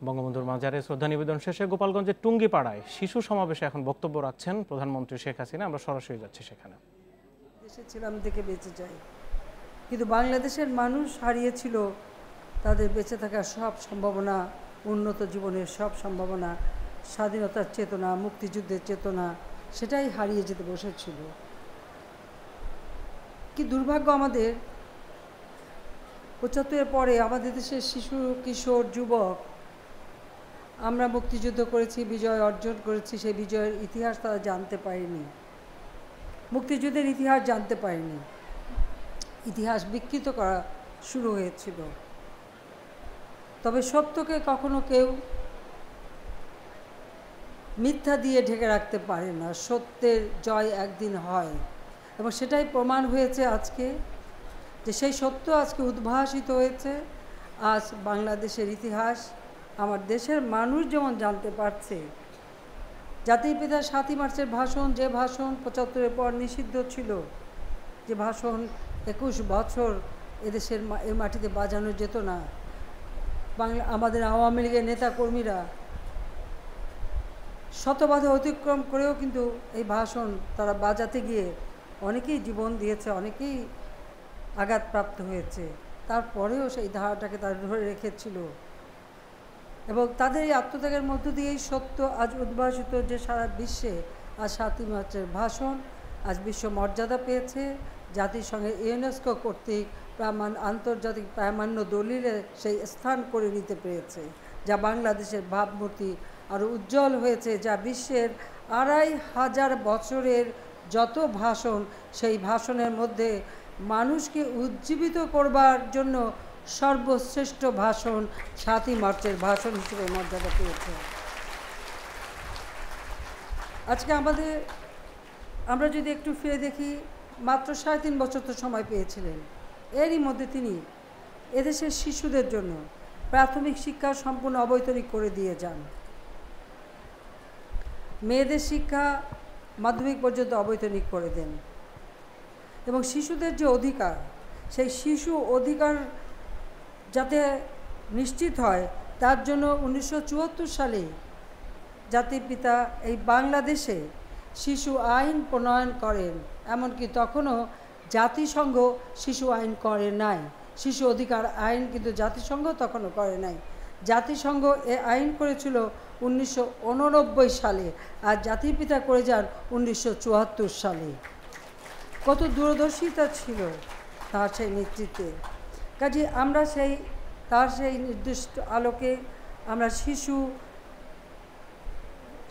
বঙ্গবন্ধুর মাজারে শ্রদ্ধা নিবেদন শেষে গোপালগঞ্জের টুঙ্গিপাড়ায় শিশু সমাবেশে এখন বক্তব্য রাখছেন প্রধানমন্ত্রী শেখ হাসিনা। আমরা সরাসরি যাচ্ছি সেখানে। দেশে ছিলাম থেকে বেঁচে যাই, কিন্তু বাংলাদেশের মানুষ হারিয়েছিল তাদের বেঁচে থাকার সব সম্ভাবনা, উন্নত জীবনের সব সম্ভাবনা, স্বাধীনতার চেতনা, মুক্তিযুদ্ধের চেতনা, সেটাই হারিয়ে যেতে বসেছিল। কি দুর্ভাগ্য আমাদের, ৭৫-এর পরে আমাদের দেশের শিশু, কিশোর, যুবক, আমরা মুক্তিযুদ্ধ করেছি, বিজয় অর্জন করেছি, সেই বিজয়ের ইতিহাস তারা জানতে পারেনি, মুক্তিযুদ্ধের ইতিহাস জানতে পারেনি। ইতিহাস বিকৃত করা শুরু হয়েছিল। তবে সত্যকে কখনো কেউ মিথ্যা দিয়ে ঢেকে রাখতে পারে না। সত্যের জয় একদিন হয়, এবং সেটাই প্রমাণ হয়েছে আজকে, যে সেই সত্য আজকে উদ্ভাসিত হয়েছে। আজ বাংলাদেশের ইতিহাস আমার দেশের মানুষ যেমন জানতে পারছে। জাতির পিতা ৭ই মার্চের ভাষণ, যে ভাষণ ৭৫-এর পর নিষিদ্ধ ছিল, যে ভাষণ ২১ বছর এদেশের এই মাটিতে বাজানো যেত না, আমাদের আওয়ামী লীগের নেতাকর্মীরা শত বাধা অতিক্রম করেও কিন্তু এই ভাষণ তারা বাজাতে গিয়ে অনেকেই জীবন দিয়েছে, অনেকেই আঘাতপ্রাপ্ত হয়েছে। তারপরেও সেই ধারাটাকে তারা ধরে রেখেছিল, এবং তাদের এই আত্মত্যাগের মধ্য দিয়েই সত্য আজ উদ্ভাসিত, যে সারা বিশ্বে আজ ৭ই মার্চের ভাষণ আজ বিশ্ব মর্যাদা পেয়েছে। জাতিসংঘের ইউনেস্কো কর্তৃক আন্তর্জাতিক প্রামাণ্য দলিলে সেই স্থান করে নিতে পেরেছে, যা বাংলাদেশের ভাবমূর্তি আরও উজ্জ্বল হয়েছে, যা বিশ্বের ২৫০০ বছরের যত ভাষণ, সেই ভাষণের মধ্যে মানুষকে উজ্জীবিত করবার জন্য সর্বশ্রেষ্ঠ ভাষণ ৭ই মার্চের ভাষণ হিসেবে মর্যাদা পেয়েছে। আজকে আমরা যদি একটু ফিরে দেখি, মাত্র ৩.৫ বছর তো সময় পেয়েছিলেন। এরই মধ্যে তিনি এদেশের শিশুদের জন্য প্রাথমিক শিক্ষা সম্পূর্ণ অবৈতনিক করে দিয়ে যান। মেয়েদের শিক্ষা মাধ্যমিক পর্যন্ত অবৈতনিক করে দেন, এবং শিশুদের যে অধিকার, সেই শিশু অধিকার যাতে নিশ্চিত হয় তার জন্য ১৯৭৪ সালে জাতির পিতা এই বাংলাদেশে শিশু আইন প্রণয়ন করেন। এমনকি তখনও জাতিসংঘ শিশু আইন করে নাই, শিশু অধিকার আইন কিন্তু জাতিসংঘ তখনও করে নাই। জাতিসংঘ এ আইন করেছিল ১৯৮৯ সালে, আর জাতির পিতা করে যান ১৯৭৪ সালে। কত দূরদর্শিতা ছিল তার সেই নেতৃত্বে। কাজে আমরা তার সেই নির্দিষ্ট আলোকে আমরা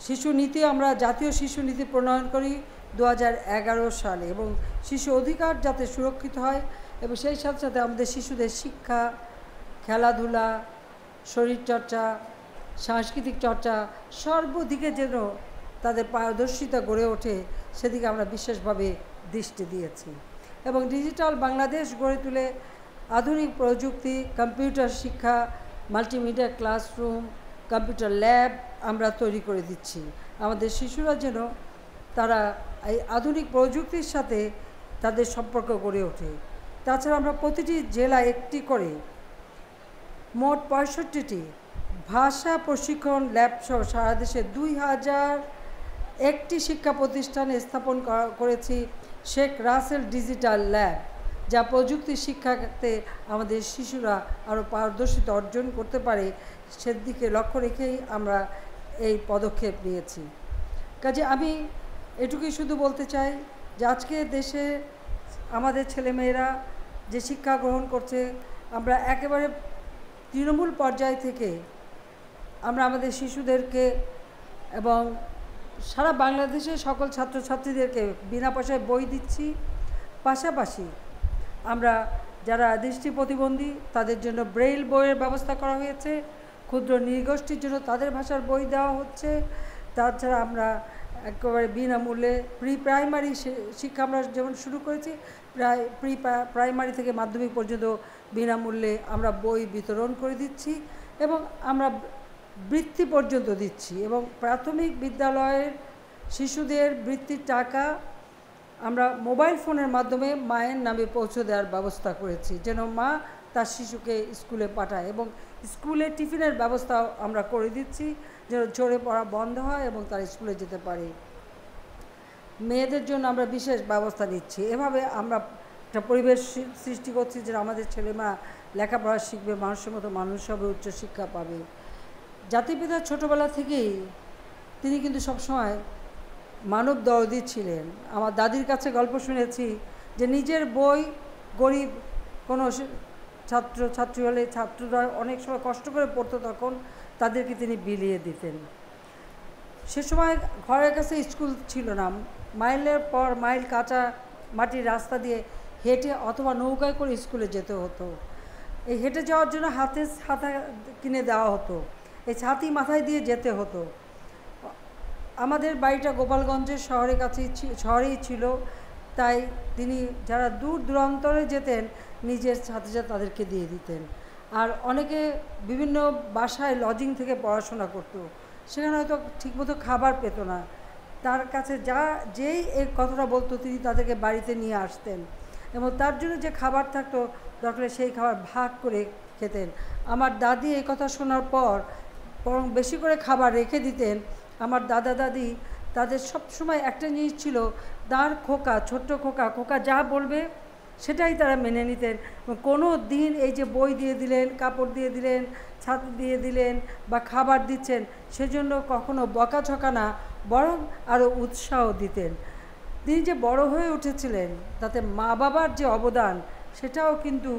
শিশু নীতি, আমরা জাতীয় শিশু নীতি প্রণয়ন করি ২০১১ সালে, এবং শিশু অধিকার যাতে সুরক্ষিত হয়, এবং সেই সাথে সাথে আমাদের শিশুদের শিক্ষা, খেলাধুলা, শরীরচর্চা, সাংস্কৃতিক চর্চা সর্বদিকে যেন তাদের পারদর্শিতা গড়ে ওঠে, সেদিকে আমরা বিশেষভাবে দৃষ্টি দিয়েছি। এবং ডিজিটাল বাংলাদেশ গড়ে তুলে আধুনিক প্রযুক্তি, কম্পিউটার শিক্ষা, মাল্টিমিডিয়া ক্লাসরুম, কম্পিউটার ল্যাব আমরা তৈরি করে দিচ্ছি। আমাদের শিশুরা যেন তারা এই আধুনিক প্রযুক্তির সাথে তাদের সম্পর্ক গড়ে ওঠে। তাছাড়া আমরা প্রতিটি জেলায় একটি করে মোট ৬৫টি ভাষা প্রশিক্ষণ ল্যাব সহ সারা দেশে ২০০১টি শিক্ষা প্রতিষ্ঠানে স্থাপন করেছি শেখ রাসেল ডিজিটাল ল্যাব, যা প্রযুক্তি শিক্ষাতে আমাদের শিশুরা আরও পারদর্শিতা অর্জন করতে পারে, সেদিকে লক্ষ্য রেখেই আমরা এই পদক্ষেপ নিয়েছি। কাজে আমি এটুকুই শুধু বলতে চাই যে আজকে দেশে আমাদের ছেলেমেয়েরা যে শিক্ষা গ্রহণ করছে, আমরা একেবারে তৃণমূল পর্যায় থেকে আমরা আমাদের শিশুদেরকে এবং সারা বাংলাদেশের সকল ছাত্রছাত্রীদেরকে বিনা পয়সায় বই দিচ্ছি। পাশাপাশি আমরা যারা দৃষ্টি প্রতিবন্ধী তাদের জন্য ব্রেইল বইয়ের ব্যবস্থা করা হয়েছে, ক্ষুদ্র নৃগোষ্ঠীর জন্য তাদের ভাষার বই দেওয়া হচ্ছে। তাছাড়া আমরা একেবারে বিনামূল্যে প্রি প্রাইমারি শিক্ষা আমরা যেমন শুরু করেছি, প্রি প্রাইমারি থেকে মাধ্যমিক পর্যন্ত বিনামূল্যে আমরা বই বিতরণ করে দিচ্ছি, এবং আমরা বৃত্তি পর্যন্ত দিচ্ছি। এবং প্রাথমিক বিদ্যালয়ের শিশুদের বৃত্তির টাকা আমরা মোবাইল ফোনের মাধ্যমে মায়ের নামে পৌঁছে দেওয়ার ব্যবস্থা করেছি, যেন মা তার শিশুকে স্কুলে পাঠায়, এবং স্কুলে টিফিনের ব্যবস্থাও আমরা করে দিচ্ছি যেন ঝরে পড়া বন্ধ হয় এবং তারা স্কুলে যেতে পারে। মেয়েদের জন্য আমরা বিশেষ ব্যবস্থা নিচ্ছি। এভাবে আমরা একটা পরিবেশ সৃষ্টি করছি যে আমাদের ছেলেমেয়েরা লেখাপড়া শিখবে, মানুষের মতো মানুষ হবে, উচ্চশিক্ষা পাবে। জাতিপিতা ছোটোবেলা থেকেই তিনি কিন্তু সবসময় মানব দরদি ছিলেন। আমার দাদির কাছে গল্প শুনেছি যে নিজের বই গরিব কোনো ছাত্র ছাত্রী হলে ছাত্ররা অনেক সময় কষ্ট করে পড়তো, তখন তাদেরকে তিনি বিলিয়ে দিতেন। সে সময় ঘরের কাছে স্কুল ছিল না, মাইলের পর মাইল কাঁচা মাটির রাস্তা দিয়ে হেঁটে অথবা নৌকায় করে স্কুলে যেতে হতো। এই হেঁটে যাওয়ার জন্য হাতে ছাতা কিনে দেওয়া হতো, এই ছাতি মাথায় দিয়ে যেতে হতো। আমাদের বাড়িটা গোপালগঞ্জের শহরেই ছিল, তাই তিনি যারা দূর দূরান্তরে যেতেন নিজের ছাত্রী তাদেরকে দিয়ে দিতেন। আর অনেকে বিভিন্ন বাসায় লজিং থেকে পড়াশোনা করতো, সেখানে হয়তো ঠিকমতো খাবার পেত না, তার কাছে যেই এই কথাটা বলতো তিনি তাদেরকে বাড়িতে নিয়ে আসতেন এবং তার জন্য যে খাবার থাকতো দরকার সেই খাবার ভাগ করে খেতেন। আমার দাদি এই কথা শোনার পর বরং বেশি করে খাবার রেখে দিতেন। আমার দাদা দাদি তাদের সব সময় একটা জিনিস ছিল, তার খোকা, ছোট্ট খোকা যা বলবে সেটাই তারা মেনে নিতেন। কোনো দিন এই যে বই দিয়ে দিলেন, কাপড় দিয়ে দিলেন, ছাতি দিয়ে দিলেন বা খাবার দিচ্ছেন সেজন্য কখনো বকাঝকা না, বরং আরও উৎসাহ দিতেন। তিনি যে বড় হয়ে উঠেছিলেন তাতে মা বাবার যে অবদান সেটাও কিন্তু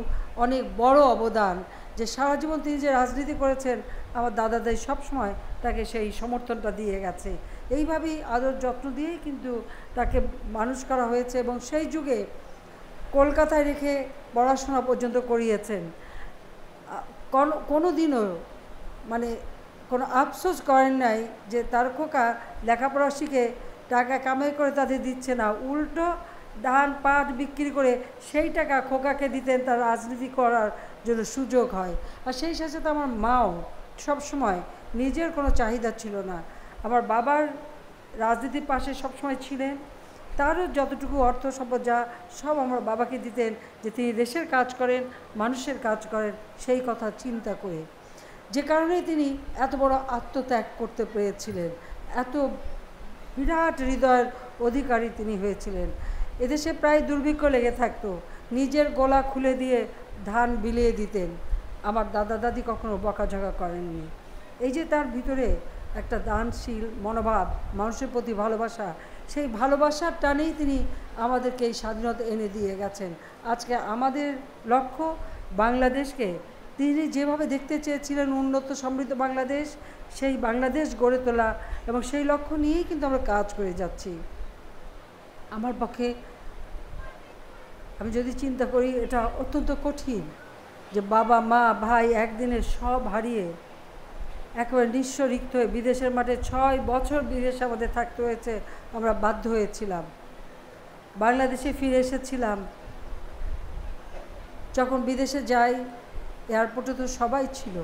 অনেক বড় অবদান, যে সারা জীবন তিনি যে রাজনীতি করেছেন আমার দাদা দাদি সবসময় তাকে সেই সমর্থনটা দিয়ে গেছে। এইভাবেই আদর যত্ন দিয়েই কিন্তু তাকে মানুষ করা হয়েছে এবং সেই যুগে কলকাতায় রেখে পড়াশোনা পর্যন্ত করিয়েছেন। কোনো দিনও মানে কোনো আফসোস করেন নাই যে তার খোকা লেখাপড়া শিখে টাকা কামাই করে তাদের দিচ্ছে না, উল্টো ধান পাট বিক্রি করে সেই টাকা খোকাকে দিতেন তার রাজনীতি করার জন্য সুযোগ হয়। আর সেই সাথে সাথে আমার মাও সবসময় নিজের কোনো চাহিদা ছিল না, আমার বাবার রাজনীতির পাশে সবসময় ছিলেন, তারও যতটুকু অর্থ সম্পদ যা সব আমার বাবাকে দিতেন যে তিনি দেশের কাজ করেন, মানুষের কাজ করেন সেই কথা চিন্তা করে। যে কারণে তিনি এত বড় আত্মত্যাগ করতে পেরেছিলেন, এত বিরাট হৃদয়ের অধিকারী তিনি হয়েছিলেন। এদেশে প্রায় দুর্ভিক্ষ লেগে থাকতো, নিজের গলা খুলে দিয়ে ধান বিলিয়ে দিতেন। আমার দাদা দাদি কখনো বকাঝকা করেননি। এই যে তার ভিতরে একটা দানশীল মনোভাব, মানুষের প্রতি ভালোবাসা, সেই ভালোবাসার টানেই তিনি আমাদেরকে এই স্বাধীনতা এনে দিয়ে গেছেন। আজকে আমাদের লক্ষ্য বাংলাদেশকে তিনি যেভাবে দেখতে চেয়েছিলেন উন্নত সমৃদ্ধ বাংলাদেশ, সেই বাংলাদেশ গড়ে তোলা, এবং সেই লক্ষ্য নিয়েই কিন্তু আমরা কাজ করে যাচ্ছি। আমার পক্ষে আমি যদি চিন্তা করি এটা অত্যন্ত কঠিন যে বাবা মা ভাই একদিনে সব হারিয়ে একেবারে নিঃস্ব রিক্ত হয়ে বিদেশের মাঠে 6 বছর বিদেশে আমাদের থাকতে হয়েছে, আমরা বাধ্য হয়েছিলাম। বাংলাদেশে ফিরে এসেছিলাম, যখন বিদেশে যাই এয়ারপোর্টে তো সবাই ছিল,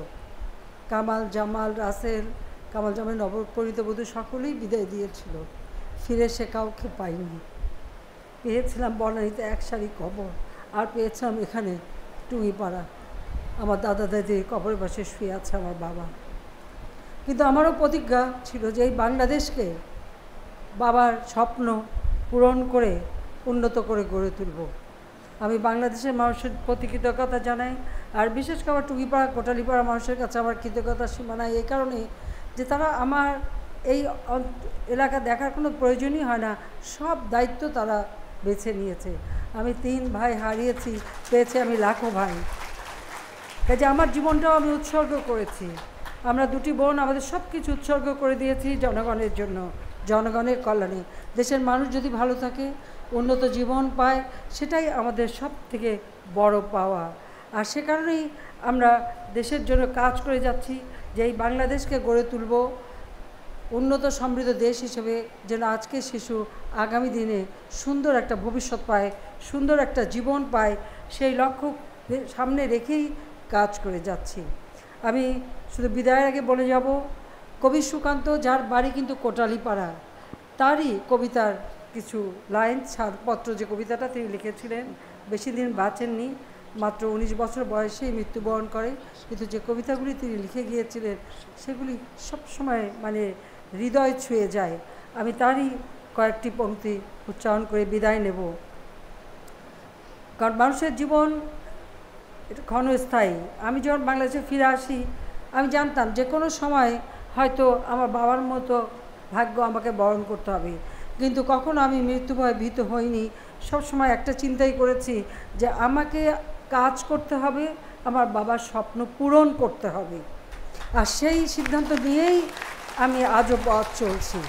কামাল জামাল রাসেল, কামাল জামাল নবপরিণীত বধূ সকলেই বিদায় দিয়েছিল। ফিরে এসে কাউকে পাইনি, পেয়েছিলাম বনানীতে এক সারি কবর, আর পেয়েছিলাম এখানে টুঙ্গিপাড়া আমার দাদা দাদির কবরের পাশে শুয়ে আছে আমার বাবা। কিন্তু আমারও প্রতিজ্ঞা ছিল যে এই বাংলাদেশকে বাবার স্বপ্ন পূরণ করে উন্নত করে গড়ে তুলব। আমি বাংলাদেশের মানুষের প্রতি কৃতজ্ঞতা জানাই, আর বিশেষ করে আমার টুঙ্গিপাড়া কোটালীপাড়া মানুষের কাছে আমার কৃতজ্ঞতা সীমানায় এই কারণে যে তারা আমার এই এলাকা দেখার কোনো প্রয়োজনই হয় না, সব দায়িত্ব তারা বেছে নিয়েছে। আমি 3 ভাই হারিয়েছি, পেয়েছি আমি লাখো ভাই, কাজে আমার জীবনটাও আমি উৎসর্গ করেছি। আমরা 2টি বোন আমাদের সব কিছু উৎসর্গ করে দিয়েছি জনগণের জন্য, জনগণের কল্যাণে। দেশের মানুষ যদি ভালো থাকে, উন্নত জীবন পায়, সেটাই আমাদের সব থেকে বড় পাওয়া। আর সে কারণেই আমরা দেশের জন্য কাজ করে যাচ্ছি যে এই বাংলাদেশকে গড়ে তুলব উন্নত সমৃদ্ধ দেশ হিসেবে, যেন আজকের শিশু আগামী দিনে সুন্দর একটা ভবিষ্যৎ পায়, সুন্দর একটা জীবন পায়, সেই লক্ষ্য সামনে রেখেই কাজ করে যাচ্ছি। আমি শুধু বিদায়ের আগে বলে যাব, কবি সুকান্ত, যার বাড়ি কিন্তু কোটালীপাড়া, তারই কবিতার কিছু লাইন, ছাড়পত্র যে কবিতাটা তিনি লিখেছিলেন, বেশি দিন বাঁচেননি, মাত্র 19 বছর বয়সেই মৃত্যুবরণ করে, কিন্তু যে কবিতাগুলি তিনি লিখে গিয়েছিলেন সেগুলি সবসময় মানে হৃদয় ছুঁয়ে যায়। আমি তারই কয়েকটি পংক্তি উচ্চারণ করে বিদায় নেব। কারণ মানুষের জীবন এটা ক্ষণস্থায়ী। আমি যখন বাংলাদেশে ফিরে আসি আমি জানতাম যে কোনো সময় হয়তো আমার বাবার মতো ভাগ্য আমাকে বরণ করতে হবে, কিন্তু কখনো আমি মৃত্যু ভয়ে ভীত হইনি। সবসময় একটা চিন্তাই করেছি যে আমাকে কাজ করতে হবে, আমার বাবার স্বপ্ন পূরণ করতে হবে, আর সেই সিদ্ধান্ত নিয়েই আমি আজও পথ চলছি।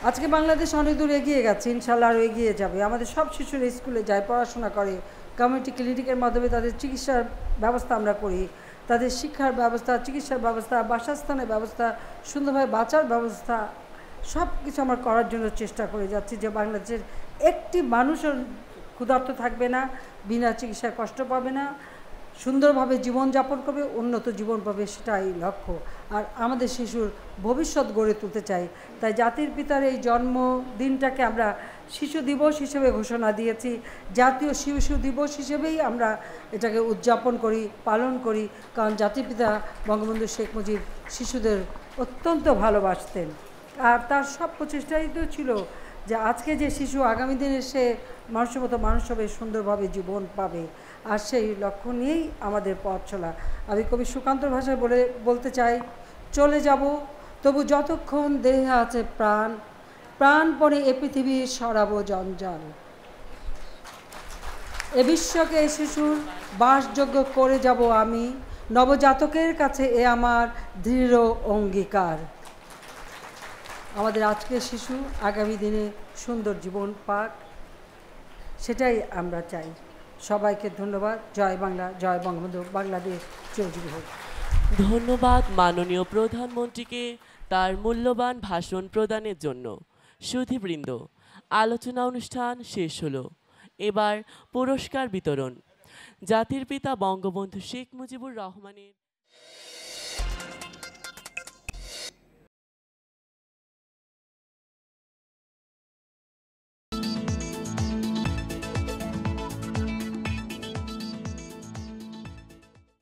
আজকে বাংলাদেশ অনেক দূর এগিয়ে গেছে, ইনশাল্লাহ আরও এগিয়ে যাবে। আমাদের সব শিশুরা স্কুলে যায়, পড়াশোনা করে, কমিউনিটি ক্লিনিকের মাধ্যমে তাদের চিকিৎসার ব্যবস্থা আমরা করি, তাদের শিক্ষার ব্যবস্থা, চিকিৎসার ব্যবস্থা, বাসস্থানের ব্যবস্থা, সুন্দরভাবে বাঁচার ব্যবস্থা, সব কিছু আমরা করার জন্য চেষ্টা করে যাচ্ছি যে বাংলাদেশের একটি মানুষও ক্ষুধার্ত থাকবে না, বিনা চিকিৎসায় কষ্ট পাবে না, সুন্দরভাবে জীবনযাপন করবে, উন্নত জীবন পাবে, সেটাই লক্ষ্য। আর আমাদের শিশুর ভবিষ্যৎ গড়ে তুলতে চাই। তাই জাতির পিতার এই জন্মদিনটাকে আমরা শিশু দিবস হিসেবে ঘোষণা দিয়েছি। জাতীয় শিশু দিবস হিসেবেই আমরা এটাকে উদযাপন করি, পালন করি, কারণ জাতির পিতা বঙ্গবন্ধু শেখ মুজিব শিশুদের অত্যন্ত ভালোবাসতেন। আর তার সব প্রচেষ্টাই তো ছিল যে আজকে যে শিশু আগামী দিনে সে মানুষের মতো মানুষ হবে, সুন্দরভাবে জীবন পাবে। আর সেই লক্ষ্য নিয়েই আমাদের পথ চলা। আমি কবি সুকান্তর ভাষায় বলতে চাই, চলে যাব তবু যতক্ষণ দেহে আছে প্রাণ, প্রাণপণে এ পৃথিবী সরাবো জঞ্জাল। এ বিশ্বকে এ শিশুর বাসযোগ্য করে যাব আমি, নবজাতকের কাছে এ আমার দৃঢ় অঙ্গীকার। আমাদের আজকের শিশু আগামী দিনে সুন্দর জীবন পাক, সেটাই আমরা চাই। সবাইকে ধন্যবাদ। জয় বাংলা, জয় বঙ্গবন্ধু, বাংলাদেশ চিরজীবী হোক। ধন্যবাদ মাননীয় প্রধানমন্ত্রীকে তার মূল্যবান ভাষণ প্রদানের জন্য। সুধীবৃন্দ, আলোচনা অনুষ্ঠান শেষ হলো। এবার পুরস্কার বিতরণ। জাতির পিতা বঙ্গবন্ধু শেখ মুজিবুর রহমানের